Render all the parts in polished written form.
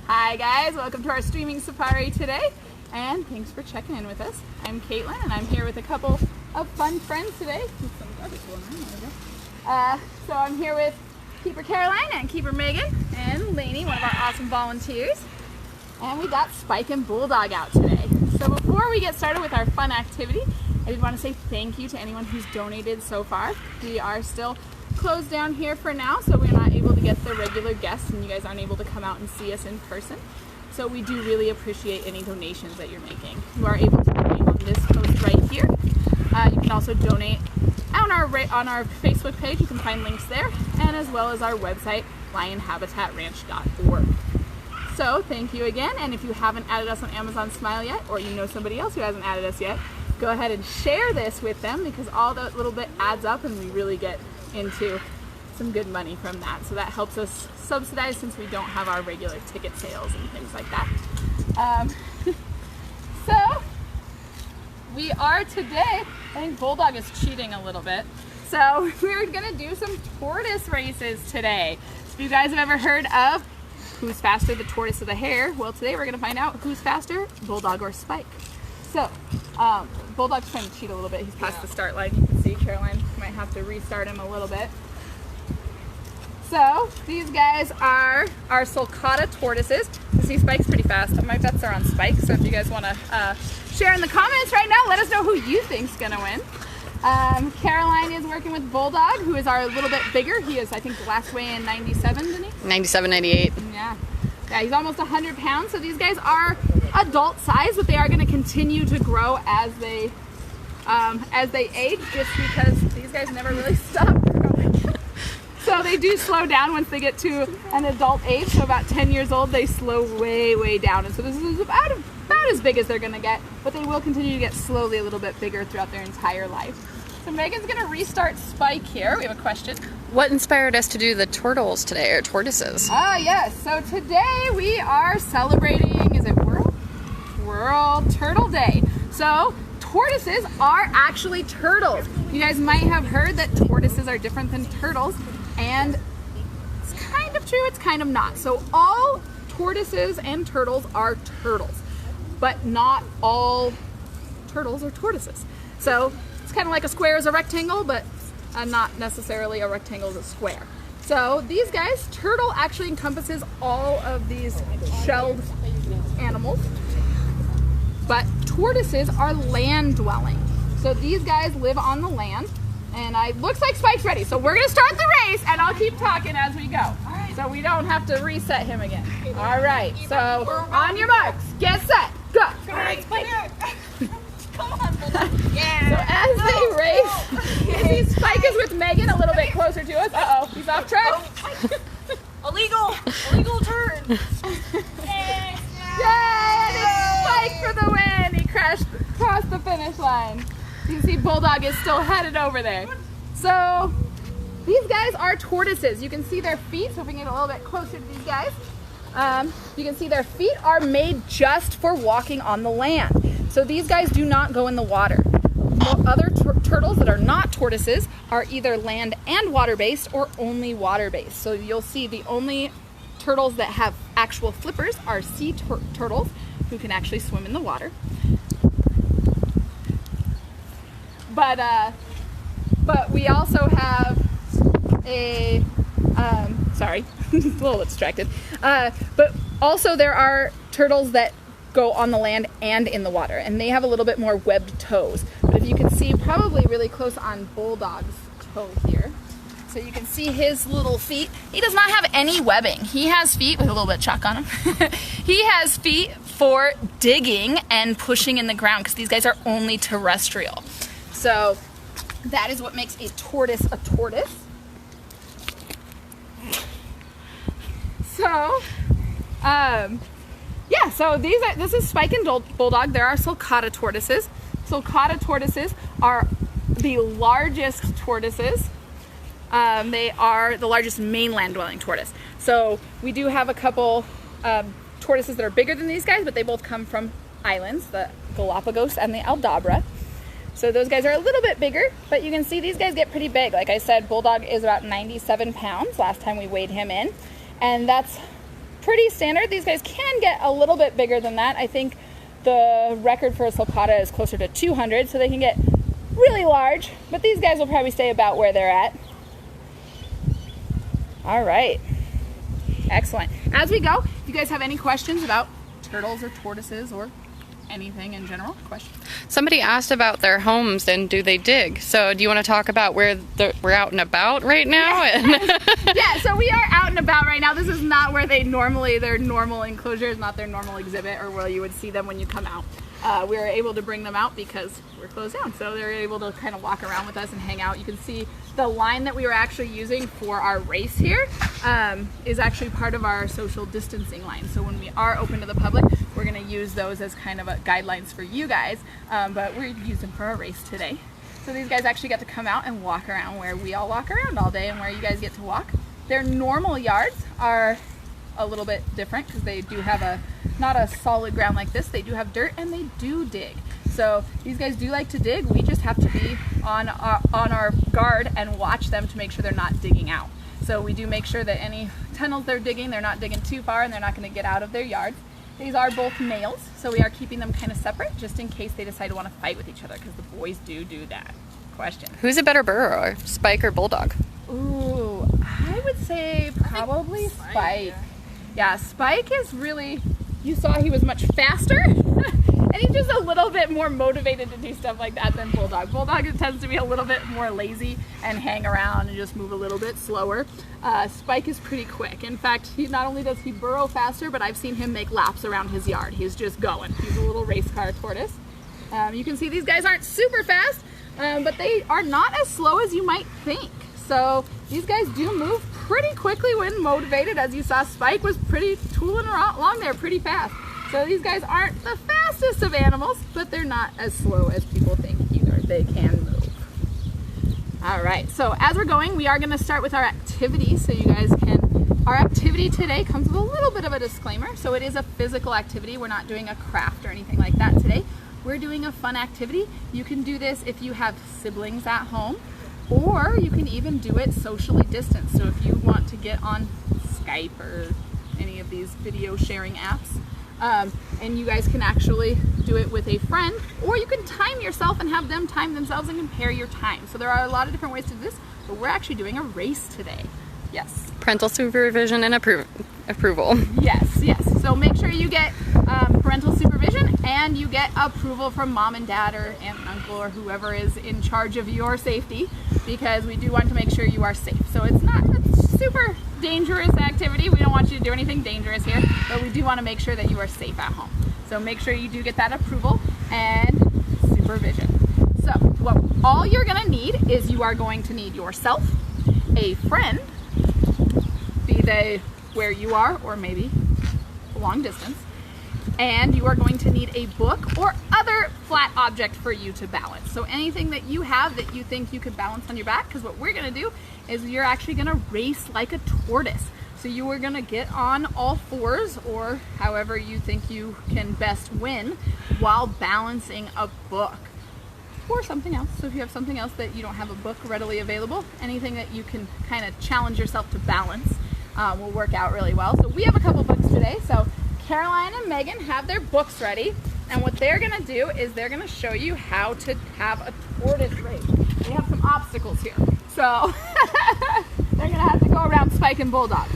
Hi guys, welcome to our streaming safari today, and thanks for checking in with us. I'm Caitlin, and I'm here with a couple of fun friends today. So I'm here with Keeper Caroline and Keeper Megan and Lainey, one of our awesome volunteers. And we got Spike and Bulldog out today. So before we get started with our fun activity, I did want to say thank you to anyone who's donated so far. We are still closed down here for now, so we're not able to get the regular guests, and you guys aren't able to come out and see us in person. So we do really appreciate any donations that you're making. You are able to donate on this post right here. You can also donate on our Facebook page. You can find links there, and as well as our website, lionhabitatranch.org. So thank you again, and if you haven't added us on Amazon Smile yet, or you know somebody else who hasn't added us yet, go ahead and share this with them, because all that little bit adds up and we really get into some good money from that. So that helps us subsidize, since we don't have our regular ticket sales and things like that. So we are today, I think Bulldog is cheating a little bit. So we're gonna do some tortoise races today. If you guys have ever heard of who's faster, the tortoise or the hare, well today we're gonna find out who's faster, Bulldog or Spike. So Bulldog's trying to cheat a little bit. He's past the start line. You can see Caroline might have to restart him a little bit. So these guys are our sulcata tortoises. You see Spike's pretty fast. My bets are on Spike. So if you guys want to share in the comments right now, let us know who you think's gonna win. Caroline is working with Bulldog, who is our little bit bigger. He is, I think, the last weigh in 97, didn't he? 97, 98. Yeah, he's almost 100 pounds. So these guys are adult size, but they are going to continue to grow as they age, just because these guys never really stop growing. So they do slow down once they get to an adult age. So about 10 years old, they slow way down. And so this is about as big as they're going to get, but they will continue to get slowly a little bit bigger throughout their entire life. So Megan's going to restart Spike here. We have a question. What inspired us to do the turtles today, or tortoises? Yes. So today we are celebrating, is it World Turtle Day. So tortoises are actually turtles. You guys might have heard that tortoises are different than turtles, and it's kind of true, it's kind of not. So all tortoises and turtles are turtles, but not all turtles are tortoises. So it's kind of like a square is a rectangle, but not necessarily a rectangle is a square. So these guys, turtle actually encompasses all of these shelled animals, but tortoises are land dwelling. So these guys live on the land, and looks like Spike's ready. So we're gonna start the race, and I'll keep talking as we go, so we don't have to reset him again. All right, so on your marks, get set, go. Spike. Come on, Yeah. So as they race, you see Spike is with Megan a little bit closer to us. Uh-oh, he's off track. Illegal turn. Yay! And it's Spike for the win. He crashed across the finish line. You can see Bulldog is still headed over there. So these guys are tortoises. You can see their feet. So if we can get a little bit closer to these guys, you can see their feet are made just for walking on the land. So these guys do not go in the water. Other turtles that are not tortoises are either land and water-based, or only water-based. So you'll see the only turtles that have actual flippers are sea turtles, who can actually swim in the water. But we also have a, sorry, a little distracted. But also there are turtles that go on the land and in the water, and they have a little bit more webbed toes. But if you can see probably really close on Bulldog's toe here, so you can see his little feet. He does not have any webbing. He has feet with a little bit of chalk on him. He has feet for digging and pushing in the ground, because these guys are only terrestrial. So that is what makes a tortoise a tortoise. So, yeah, so this is Spike and Bulldog. There are sulcata tortoises. Sulcata tortoises are the largest tortoises. They are the largest mainland dwelling tortoise. So we do have a couple tortoises that are bigger than these guys, but they both come from islands, the Galapagos and the Aldabra. So those guys are a little bit bigger, but you can see these guys get pretty big. Like I said, Bulldog is about 97 pounds last time we weighed him in, and that's pretty standard. These guys can get a little bit bigger than that. I think the record for a sulcata is closer to 200, so they can get really large, but these guys will probably stay about where they're at. All right. Excellent. As we go, if you guys have any questions about turtles or tortoises or anything in general, questions? Somebody asked about their homes and do they dig? So do you want to talk about where we're out and about right now? Yeah, so we are out and about right now. This is not where their normal enclosure is not their normal exhibit or where you would see them when you come out. We were able to bring them out because we're closed down, so they're able to kind of walk around with us and hang out. You can see the line that we were actually using for our race here is actually part of our social distancing line. So when we are open to the public, we're going to use those as kind of guidelines for you guys, but we're using for our race today. So these guys actually get to come out and walk around where we all walk around all day and where you guys get to walk. Their normal yards are a little bit different because they do have not a solid ground like this. They do have dirt and they do dig. So these guys do like to dig. We just have to be on our guard and watch them to make sure they're not digging out. So we do make sure that any tunnels they're digging, they're not digging too far and they're not going to get out of their yards. These are both males, so we are keeping them kind of separate just in case they decide to want to fight with each other, because the boys do that. Question. Who's a better burrower, Spike or Bulldog? Ooh, I would say probably Spike. Yeah, Spike is really, you saw he was much faster and he's just a little bit more motivated to do stuff like that than Bulldog. Bulldog tends to be a little bit more lazy and hang around and just move a little bit slower. Spike is pretty quick. In fact, not only does he burrow faster, but I've seen him make laps around his yard. He's just going. He's a little race car tortoise. You can see these guys aren't super fast, but they are not as slow as you might think. So these guys do move pretty quickly when motivated. As you saw, Spike was pretty tooling along there pretty fast. So these guys aren't the fastest of animals, but they're not as slow as people think either. They can move. All right, so as we're going, we are going to start with our activity so you guys can. Our activity today comes with a little bit of a disclaimer. So it is a physical activity. We're not doing a craft or anything like that today. We're doing a fun activity. You can do this if you have siblings at home, or you can even do it socially distanced. So if you want to get on Skype or any of these video sharing apps, and you guys can actually do it with a friend, or you can time yourself and have them time themselves and compare your time. So there are a lot of different ways to do this, but we're actually doing a race today. Yes. Parental supervision and approval. Yes, yes. So make sure you get parental supervision and you get approval from mom and dad or aunt and uncle or whoever is in charge of your safety, because we do want to make sure you are safe. So it's not a super dangerous activity. We don't want you to do anything dangerous here, but we do want to make sure that you are safe at home. So make sure you do get that approval and supervision. So what all you're going to need is you are going to need yourself, a friend, be they where you are or maybe a long distance, and you are going to need a book or other flat object for you to balance. So anything that you have that you think you could balance on your back, because what we're going to do is you're actually going to race like a tortoise. So you are going to get on all fours, or however you think you can best win, while balancing a book or something else. So if you have something else that you don't have a book readily available, anything that you can kind of challenge yourself to balance will work out really well. So we have a couple books today. So Caroline and Megan have their books ready, and what they're going to do is they're going to show you how to have a tortoise race. We have some obstacles here, so they're going to have to go around Spike and Bulldog.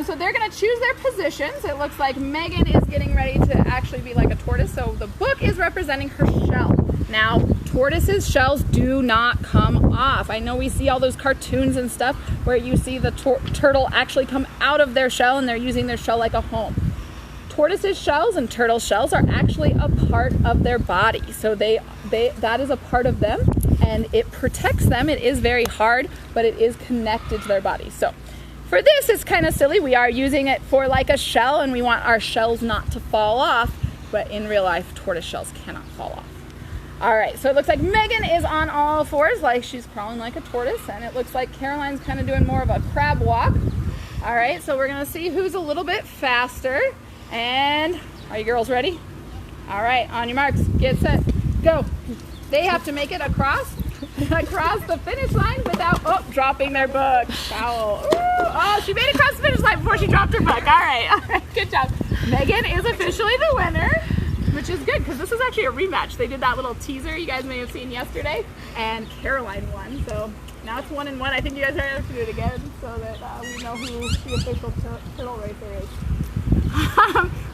So they're going to choose their positions. It looks like Megan is getting ready to actually be like a tortoise, so the book is representing her shell. Now, tortoises' shells do not come off. I know we see all those cartoons and stuff where you see the turtle actually come out of their shell and they're using their shell like a home. Tortoises' shells and turtle shells are actually a part of their body. So that is a part of them, and it protects them. It is very hard, but it is connected to their body. So for this, it's kind of silly. We are using it for like a shell, and we want our shells not to fall off, but in real life, tortoise shells cannot fall off. All right, so it looks like Megan is on all fours, like she's crawling like a tortoise, and it looks like Caroline's kind of doing more of a crab walk. All right, so we're gonna see who's a little bit faster. And are you girls ready? All right, on your marks, get set, go. They have to make it across across the finish line without dropping their book. Foul. Ooh, oh, she made it across the finish line before she dropped her book. All right, good job. Megan is officially the winner, which is good because this is actually a rematch. They did that little teaser you guys may have seen yesterday, and Caroline won. So now it's 1-1. I think you guys are going to have to do it again so that we know who the official turtle racer is.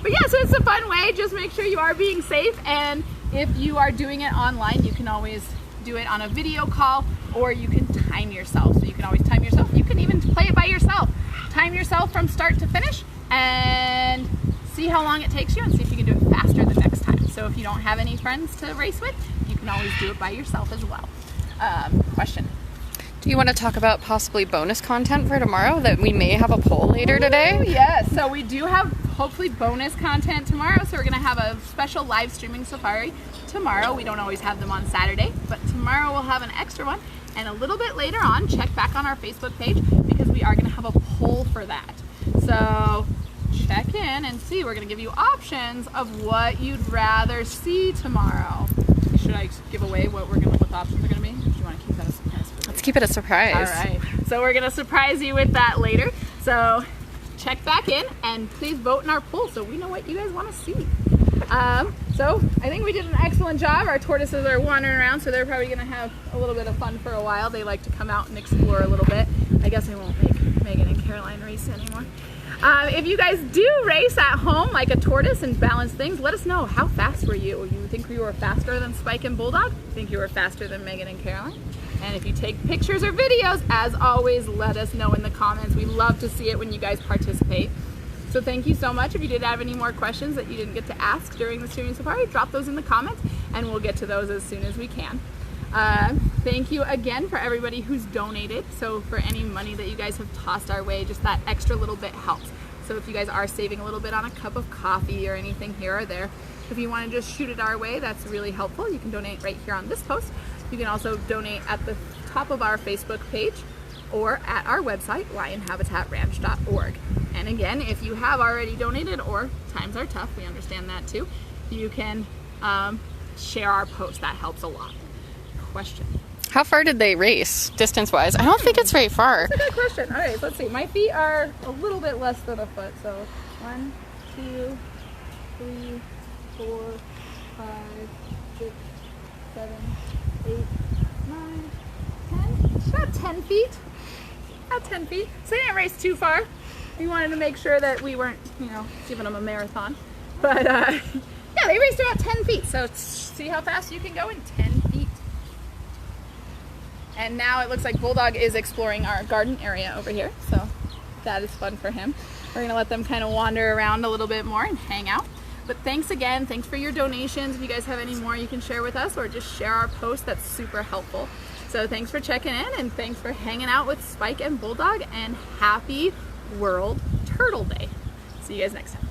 But yeah, so it's a fun way. Just make sure you are being safe, and if you are doing it online, you can always do it on a video call, or you can time yourself. So you can always time yourself. You can even play it by yourself. Time yourself from start to finish and see how long it takes you and see if you can do it faster the next time. So if you don't have any friends to race with, you can always do it by yourself as well. Question. Do you want to talk about possibly bonus content for tomorrow, that we may have a poll later today? Yes, so we do have hopefully bonus content tomorrow. So we're going to have a special live streaming safari tomorrow. We don't always have them on Saturday, but tomorrow we'll have an extra one. And a little bit later on, check back on our Facebook page because we are going to have a poll for that. So check in and see. We're going to give you options of what you'd rather see tomorrow. Should I give away what the options are going to be? Or do you want to keep that a surprise for later? Let's keep it a surprise. All right. So we're going to surprise you with that later. So check back in and please vote in our poll so we know what you guys want to see. So I think we did an excellent job. Our tortoises are wandering around, so they're probably going to have a little bit of fun for a while. They like to come out and explore a little bit. I guess I won't make Megan and Caroline race anymore. If you guys do race at home like a tortoise and balance things, let us know. How fast were you? You think you were faster than Spike and Bulldog? Think you were faster than Megan and Caroline? And if you take pictures or videos, as always, let us know in the comments. We love to see it when you guys participate. So thank you so much. If you did have any more questions that you didn't get to ask during the streaming safari, drop those in the comments and we'll get to those as soon as we can. Thank you again for everybody who's donated. So for any money that you guys have tossed our way, just that extra little bit helps. So if you guys are saving a little bit on a cup of coffee or anything here or there, if you want to just shoot it our way, that's really helpful. You can donate right here on this post. You can also donate at the top of our Facebook page or at our website, lionhabitatanranch.org. And again, if you have already donated or times are tough, we understand that too, you can share our post. That helps a lot. Question. How far did they race, distance-wise? I don't think it's very far. That's a good question. All right, let's see. My feet are a little bit less than a foot. So 1, 2, 3, 4, 5, 6, 7, 8, 9, 10. About 10 feet. About 10 feet. So they didn't race too far. We wanted to make sure that we weren't, giving them a marathon. But yeah, they raced about 10 feet. So see how fast you can go in 10 feet. And now it looks like Bulldog is exploring our garden area over here. So that is fun for him. We're gonna let them kind of wander around a little bit more and hang out. But thanks again, thanks for your donations. If you guys have any more you can share with us or just share our post, that's super helpful. So thanks for checking in and thanks for hanging out with Spike and Bulldog, and happy World Turtle Day. See you guys next time.